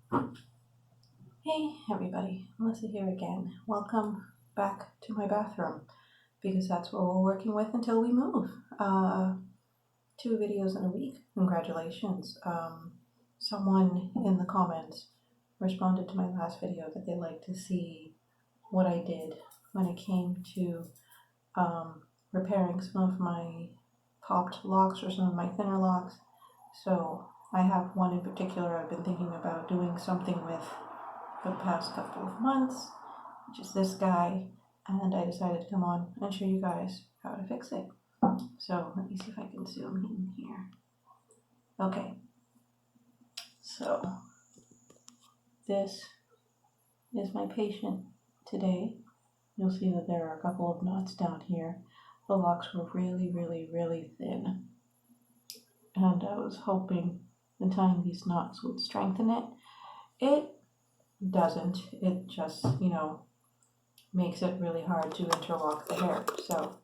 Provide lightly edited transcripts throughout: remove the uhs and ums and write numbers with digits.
Hey everybody, Melissa here again. Welcome back to my bathroom because that's what we're working with until we move. 2 videos in a week. Congratulations. Someone in the comments responded to my last video that they'd like to see what I did when it came to repairing some of my popped locks or some of my thinner locks. So I have one in particular I've been thinking about doing something with for the past couple of months, which is this guy, and I decided to come on and show you guys how to fix it. So let me see if I can zoom in here. Okay, so this is my patient today. You'll see that there are a couple of knots down here. The locks were really, really, really thin, and I was hoping that tying these knots would strengthen it. It doesn't. It just, makes it really hard to interlock the hair. So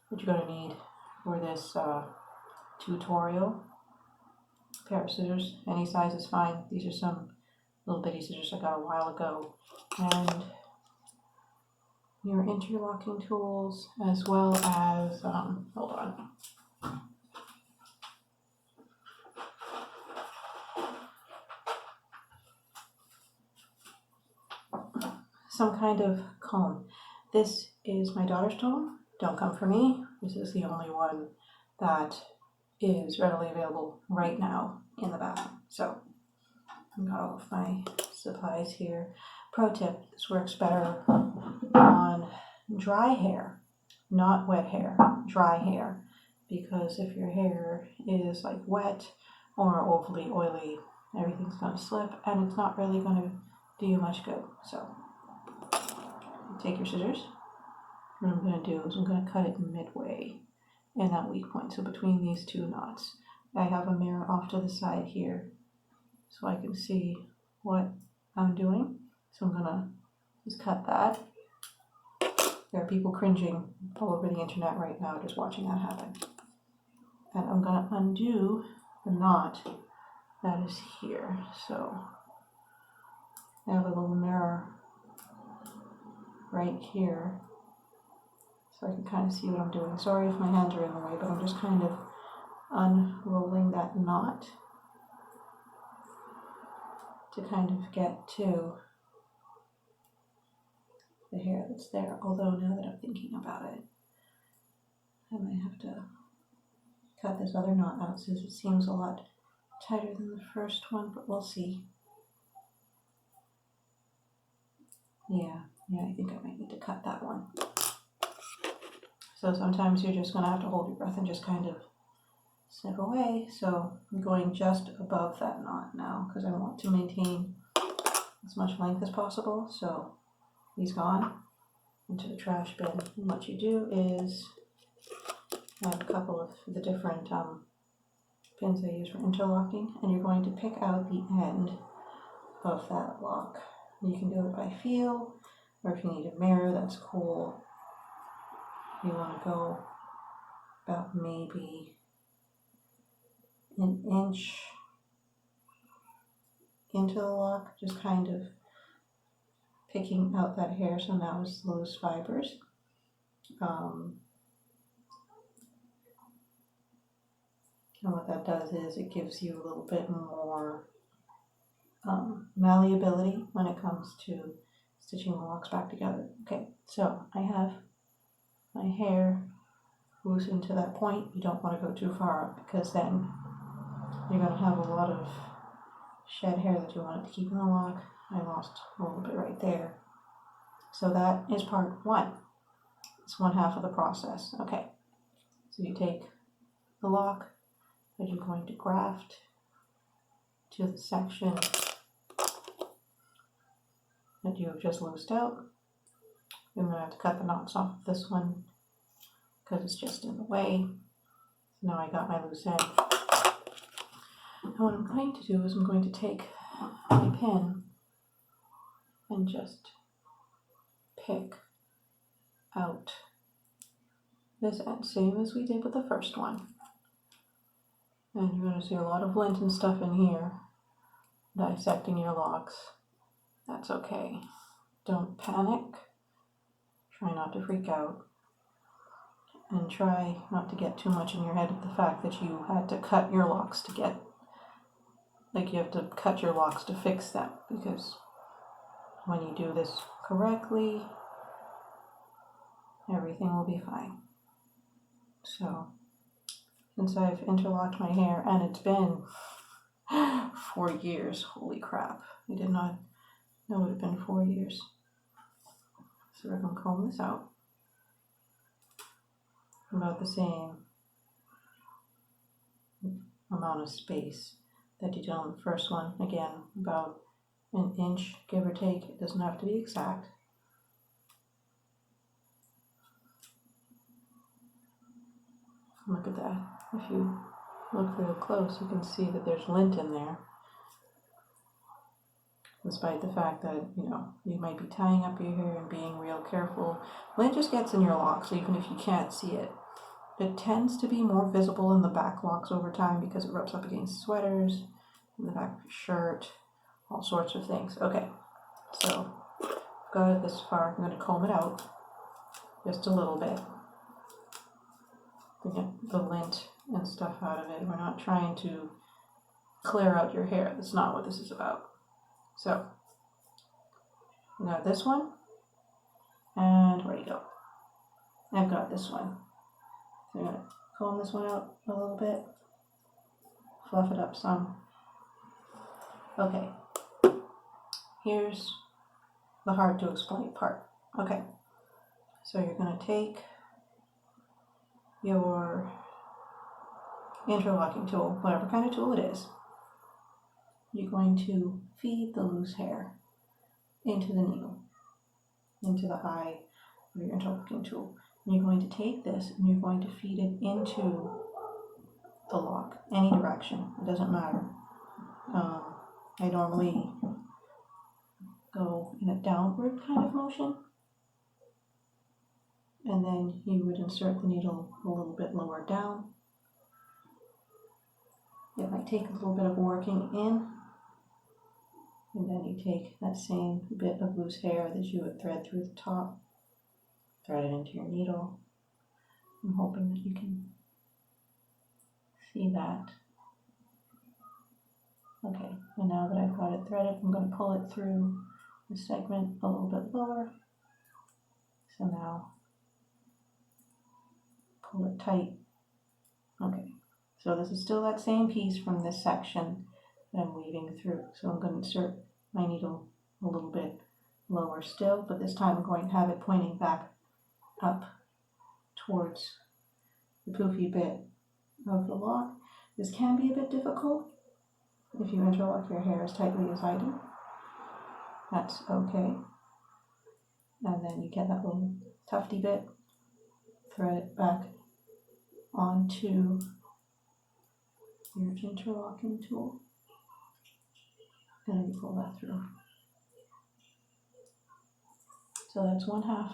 what you're going to need for this tutorial, a pair of scissors, any size is fine. These are some little bitty scissors I got a while ago, and your interlocking tools, as well as hold on, some kind of comb. This is my daughter's comb. Don't come for me. This is the only one that is readily available right now in the bathroom. So I've got all of my supplies here. Pro tip, this works better on dry hair, not wet hair, dry hair. Because if your hair is like wet or overly oily, everything's going to slip and it's not really going to do you much good. So take your scissors. What I'm going to do is I'm going to cut it midway in that weak point, so between these 2 knots. I have a mirror off to the side here so I can see what I'm doing. So I'm going to just cut that. There are people cringing all over the internet right now just watching that happen. And I'm going to undo the knot that is here. So I have a little mirror right here so I can kind of see what I'm doing. Sorry if my hands are in the way, but I'm just kind of unrolling that knot to kind of get to the hair that's there. Although now that I'm thinking about it, I might have to cut this other knot out since it seems a lot tighter than the first one, but we'll see. Yeah, I think I might need to cut that one. So sometimes you're just going to have to hold your breath and just kind of snip away. So I'm going just above that knot now because I want to maintain as much length as possible. So he's gone into the trash bin. And what you do is, I have a couple of the different pins I use for interlocking, and you're going to pick out the end of that lock. You can do it by feel, or if you need a mirror, that's cool. You want to go about maybe an inch into the lock, just kind of picking out that hair. So now it's loose fibers. And what that does is it gives you a little bit more malleability when it comes to stitching the locks back together. Okay, so I have my hair loosened to that point. You don't want to go too far up because then you're going to have a lot of shed hair that you wanted to keep in the lock. I lost a little bit right there. So that is part 1. It's 1/2 of the process. Okay, so you take the lock that you're going to graft to the section that you have just loosed out. I'm going to have to cut the knots off of this one because it's just in the way. So now I got my loose end. And what I'm going to do is I'm going to take my pin and just pick out this end, same as we did with the first one. And you're going to see a lot of lint and stuff in here dissecting your locks. That's okay. Don't panic. Try not to freak out. And try not to get too much in your head of the fact that you had to cut your locks to get, like you have to cut your locks to fix them, because when you do this correctly, everything will be fine. So, since I've interlocked my hair, and it's been 4 years, holy crap, I did not know it had been 4 years. So we're going to comb this out. About the same amount of space that you did on the first one. Again, about an inch, give or take. It doesn't have to be exact. Look at that. If you look real close, you can see that there's lint in there. Despite the fact that, you might be tying up your hair and being real careful. Lint just gets in your locks, so even if you can't see it. It tends to be more visible in the back locks over time because it rubs up against sweaters, in the back of your shirt, all sorts of things. Okay, so I've got it this far. I'm going to comb it out just a little bit to get the lint and stuff out of it. We're not trying to clear out your hair. That's not what this is about. So, I got this one, and where'd it go? I've got this one. So I'm going to comb this one out a little bit, fluff it up some. Okay, here's the hard to explain part. Okay, so you're going to take your interlocking tool, whatever kind of tool it is. You're going to feed the loose hair into the needle, into the eye of your interlocking tool. And you're going to take this and you're going to feed it into the lock, any direction, it doesn't matter. I normally go in a downward kind of motion, and then you would insert the needle a little bit lower down. It might take a little bit of working in, and then you take that same bit of loose hair that you would thread through the top, thread it into your needle. I'm hoping that you can see that. Okay, and now that I've got it threaded, I'm going to pull it through the segment a little bit lower. So now, pull it tight. Okay, so this is still that same piece from this section that I'm weaving through. So I'm going to insert my needle a little bit lower still, but this time I'm going to have it pointing back up towards the poofy bit of the lock. This can be a bit difficult if you interlock your hair as tightly as I do. That's okay. And then you get that little tufty bit, thread it back onto your interlocking tool, and then you pull that through. So that's one half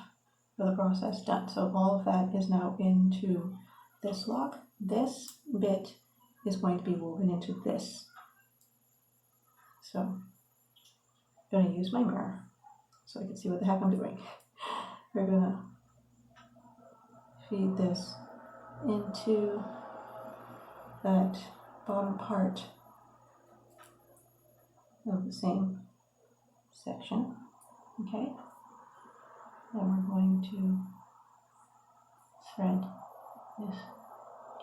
of the process done. So all of that is now into this lock. This bit is going to be woven into this. So I'm going to use my mirror so I can see what the heck I'm doing. We're going to feed this into that bottom part of the same section. Okay, then we're going to thread this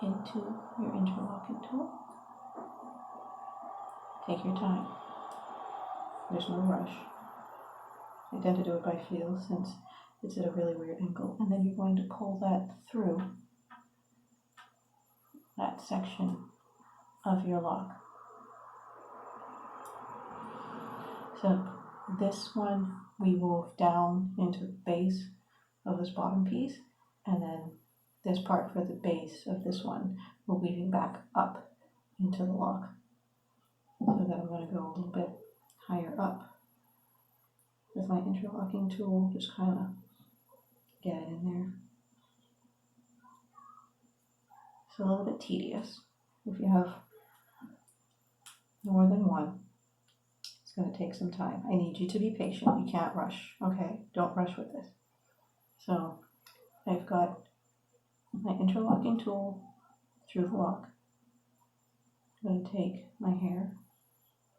into your interlocking tool. Take your time. There's no rush. I tend to do it by feel since it's at a really weird angle. And then you're going to pull that through that section of your lock. So this one we wove down into the base of this bottom piece, and then this part for the base of this one we're weaving back up into the lock. So that I'm going to go a little bit higher up with my interlocking tool, just kind of get it in there. It's a little bit tedious if you have more than one. going to take some time. I need you to be patient. You can't rush, okay? Don't rush with this. So I've got my interlocking tool through the lock. I'm going to take my hair,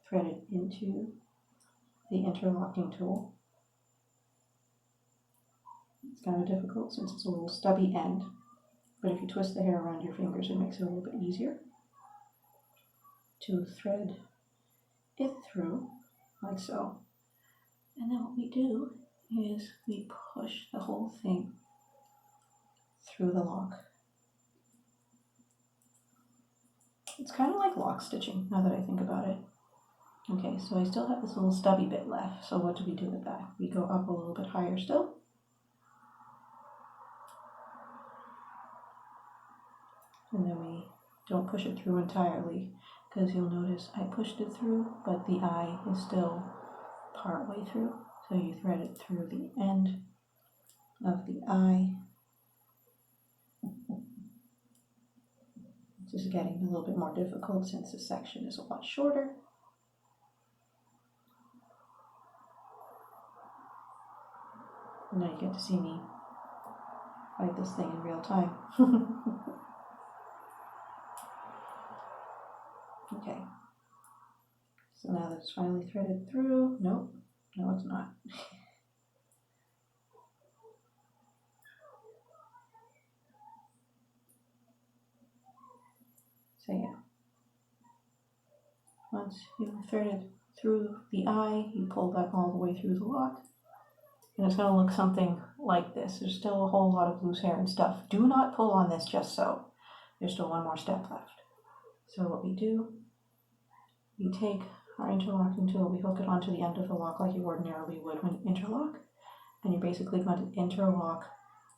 thread it into the interlocking tool. It's kind of difficult since it's a little stubby end, but if you twist the hair around your fingers, it makes it a little bit easier to thread it through, like so. And then what we do is we push the whole thing through the lock. It's kind of like lock stitching, now that I think about it. Okay, so I still have this little stubby bit left, so what do we do with that? We go up a little bit higher still. And then we don't push it through entirely, because you'll notice I pushed it through, but the eye is still part way through. So you thread it through the end of the eye. This is getting a little bit more difficult since this section is a lot shorter. And now you get to see me fight this thing in real time. Okay. So now that it's finally threaded through, nope, no it's not. So yeah, once you've threaded through the eye, you pull that all the way through the lock, and it's going to look something like this. There's still a whole lot of loose hair and stuff. Do not pull on this just so. There's still one more step left. So what we do, we take our interlocking tool, we hook it onto the end of the lock like you ordinarily would when you interlock, and you're basically going to interlock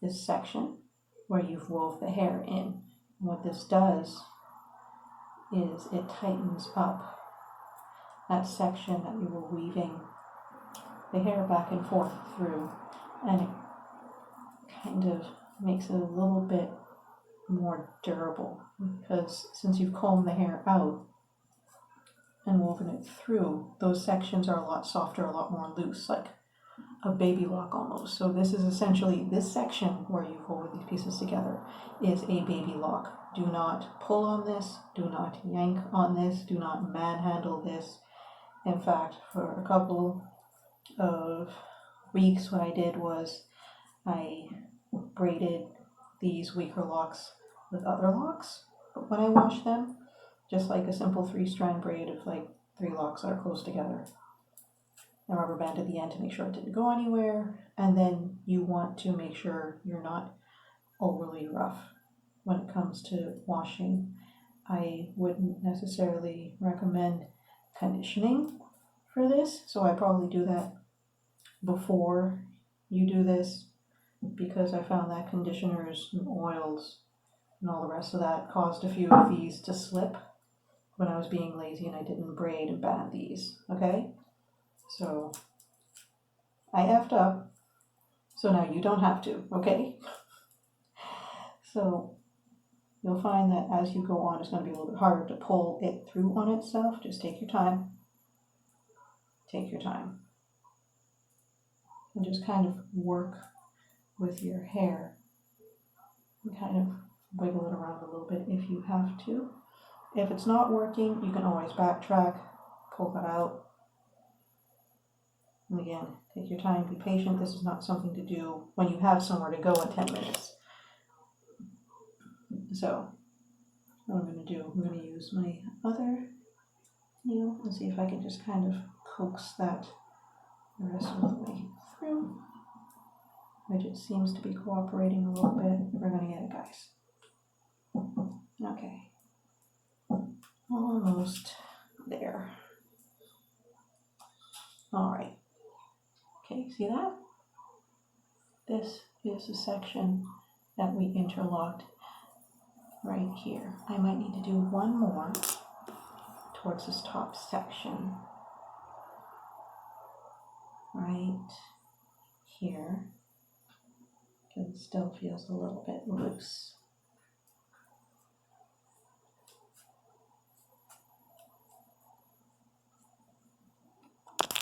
this section where you've wove the hair in. And what this does is it tightens up that section that you were weaving the hair back and forth through, and it kind of makes it a little bit more durable, because since you've combed the hair out and woven it through, those sections are a lot softer, a lot more loose, like a baby lock almost. So this is essentially, this section where you've woven these pieces together is a baby lock. Do not pull on this, do not yank on this, do not manhandle this. In fact, for a couple of weeks, what I did was I braided these Microlocs with other locks, but when I washed them, just like a simple 3-strand braid of like 3 locks that are close together, a rubber band at the end to make sure it didn't go anywhere. And then you want to make sure you're not overly rough when it comes to washing. I wouldn't necessarily recommend conditioning for this, so I probably do that before you do this, because I found that conditioners and oils and all the rest of that caused a few of these to slip when I was being lazy and I didn't braid and band these, okay? So I effed up, so now you don't have to, okay? So you'll find that as you go on, it's going to be a little bit harder to pull it through on itself. Just take your time. Take your time. And just kind of work with your hair and kind of wiggle it around a little bit if you have to. If it's not working, you can always backtrack, pull that out. And again, take your time, be patient. This is not something to do when you have somewhere to go in 10 minutes. So what I'm going to do, I'm going to use my other needle and see if I can just kind of coax that the rest of the way through, which it seems to be cooperating a little bit. We're going to get it, guys. Okay. Almost there. All right. Okay, see that? This is the section that we interlocked right here. I might need to do one more towards this top section. Right here, because it still feels a little bit loose.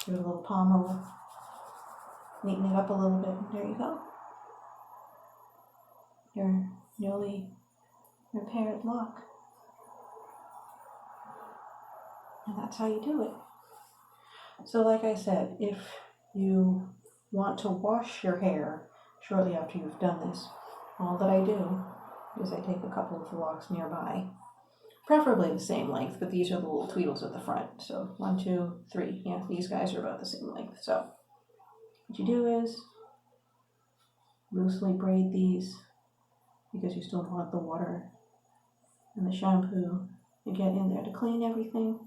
Give it a little palm roll. Neaten it up a little bit. There you go. Your newly repaired lock. And that's how you do it. So like I said, if you want to wash your hair shortly after you've done this, all that I do is I take a couple of the locks nearby, preferably the same length, but these are the little tweedles at the front. So 1, 2, 3. Yeah, these guys are about the same length. So what you do is loosely braid these because you still want the water and the shampoo to get in there to clean everything.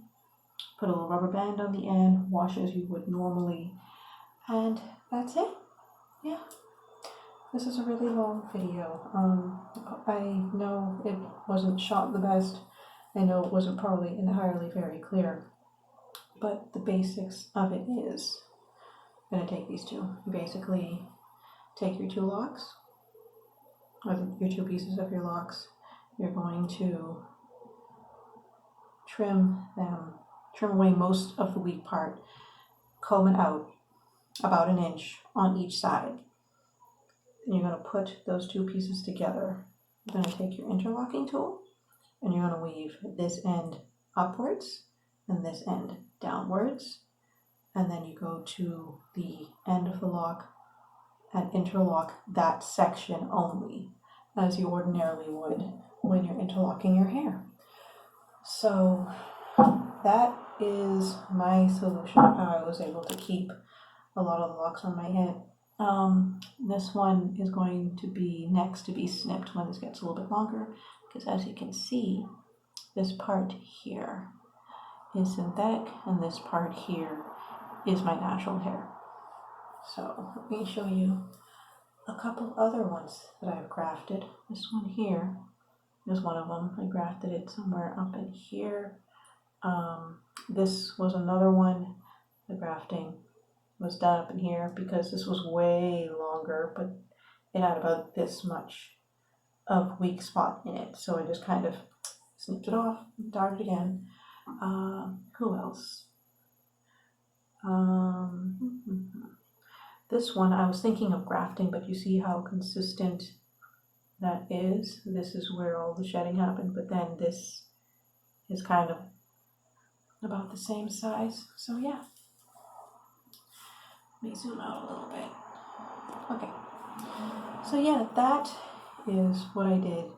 Put a little rubber band on the end, wash as you would normally, and that's it. Yeah. This is a really long video. I know it wasn't shot the best. I know it wasn't probably entirely very clear, but the basics of it is, I'm going to take these two. You basically take your 2 locks, or your 2 pieces of your locks. You're going to trim away most of the weak part, comb it out about 1 inch on each side. And you're going to put those 2 pieces together. You're going to take your interlocking tool and you're going to weave this end upwards and this end downwards. And then you go to the end of the lock and interlock that section only, as you ordinarily would when you're interlocking your hair. So that is my solution of how I was able to keep a lot of the locks on my head. This one is going to be next to be snipped when this gets a little bit longer, because as you can see, this part here is synthetic and this part here is my natural hair. So let me show you a couple other ones that I've grafted. This one here is one of them. I grafted it somewhere up in here. This was another one. The grafting was done up in here because this was way longer, but it had about this much of weak spot in it. So I just kind of snipped it off, darted it again. Who else? This one I was thinking of grafting, but you see how consistent that is. This is where all the shedding happened, but then this is kind of about the same size. So yeah. Let me zoom out a little bit. Okay. So yeah, that is what I did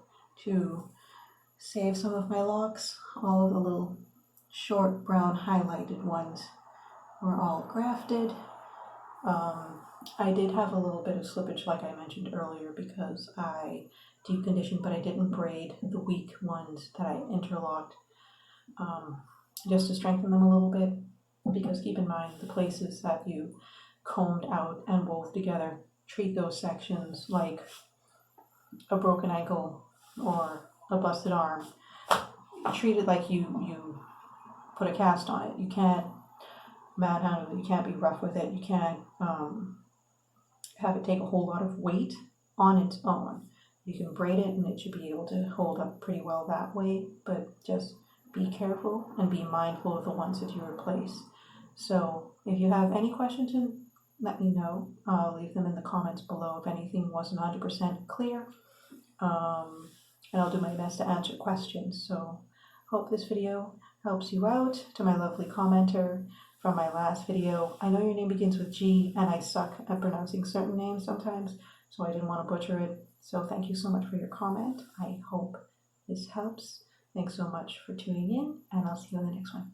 to save some of my locks. All of the little short brown highlighted ones were all grafted. I did have a little bit of slippage like I mentioned earlier because I deep conditioned, but I didn't braid the weak ones that I interlocked, just to strengthen them a little bit, because keep in mind the places that you combed out and wove together, treat those sections like a broken ankle or a busted arm. Treat it like you put a cast on it. You can't manhandle it, you can't be rough with it, you can't have it take a whole lot of weight on its own. You can braid it and it should be able to hold up pretty well that way, but just be careful and be mindful of the ones that you replace. So if you have any questions, let me know. I'll leave them in the comments below if anything wasn't 100% clear, and I'll do my best to answer questions. So hope this video helps you out. To my lovely commenter from my last video, I know your name begins with G and I suck at pronouncing certain names sometimes, so I didn't want to butcher it. So thank you so much for your comment. I hope this helps. Thanks so much for tuning in, and I'll see you in the next one.